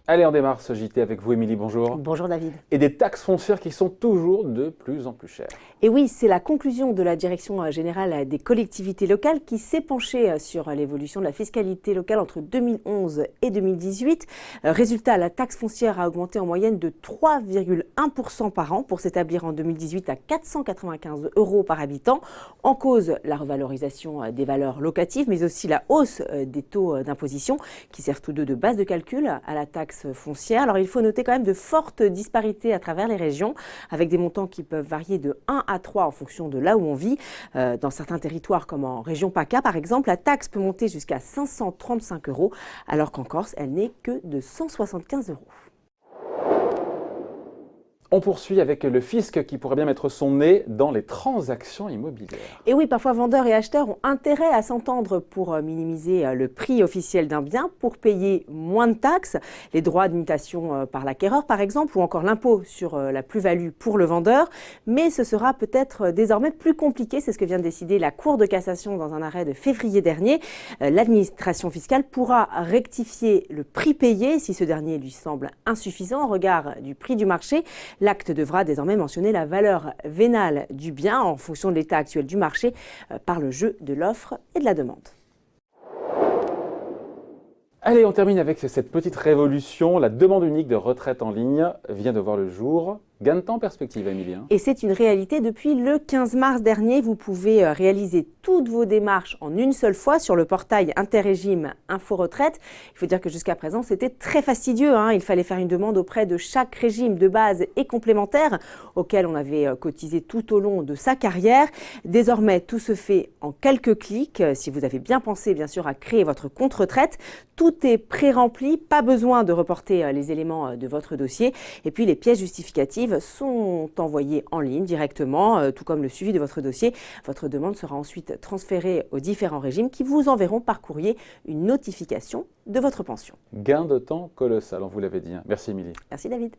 Allez, on démarre ce JT avec vous, Émilie, bonjour. Bonjour David. Et des taxes foncières qui sont toujours de plus en plus chères. Et oui, c'est la conclusion de la Direction générale des collectivités locales qui s'est penchée sur l'évolution de la fiscalité locale entre 2011 et 2018. Résultat, la taxe foncière a augmenté en moyenne de 3,1% par an pour s'établir en 2018 à 495 € par habitant. En cause, la revalorisation des valeurs locatives, mais aussi la hausse des taux d'imposition qui servent tous deux de base de calcul à la taxe foncière. Alors il faut noter quand même de fortes disparités à travers les régions, avec des montants qui peuvent varier de 1 à 3 en fonction de là où on vit. Dans certains territoires, comme en région PACA par exemple, la taxe peut monter jusqu'à 535 €, alors qu'en Corse, elle n'est que de 175 €. On poursuit avec le fisc qui pourrait bien mettre son nez dans les transactions immobilières. Et oui, parfois vendeurs et acheteurs ont intérêt à s'entendre pour minimiser le prix officiel d'un bien, pour payer moins de taxes, les droits de mutation par l'acquéreur par exemple, ou encore l'impôt sur la plus-value pour le vendeur. Mais ce sera peut-être désormais plus compliqué, c'est ce que vient de décider la Cour de cassation dans un arrêt de février dernier. L'administration fiscale pourra rectifier le prix payé si ce dernier lui semble insuffisant au regard du prix du marché. L'acte devra désormais mentionner la valeur vénale du bien en fonction de l'état actuel du marché par le jeu de l'offre et de la demande. Allez, on termine avec cette petite révolution. La demande unique de retraite en ligne vient de voir le jour. Gain de temps en perspective, Émilie. Et c'est une réalité depuis le 15 mars dernier. Vous pouvez réaliser toutes vos démarches en une seule fois sur le portail Interrégime Info Retraite. Il faut dire que jusqu'à présent, c'était très fastidieux. Il fallait faire une demande auprès de chaque régime de base et complémentaire auquel on avait cotisé tout au long de sa carrière. Désormais, tout se fait en quelques clics. Si vous avez bien pensé, bien sûr, à créer votre compte retraite, tout est pré-rempli. Pas besoin de reporter les éléments de votre dossier. Et puis, les pièces justificatives sont envoyées en ligne directement, tout comme le suivi de votre dossier. Votre demande sera ensuite transférée aux différents régimes qui vous enverront par courrier une notification de votre pension. Gain de temps colossal, on vous l'avait dit. Merci, Émilie. Merci David.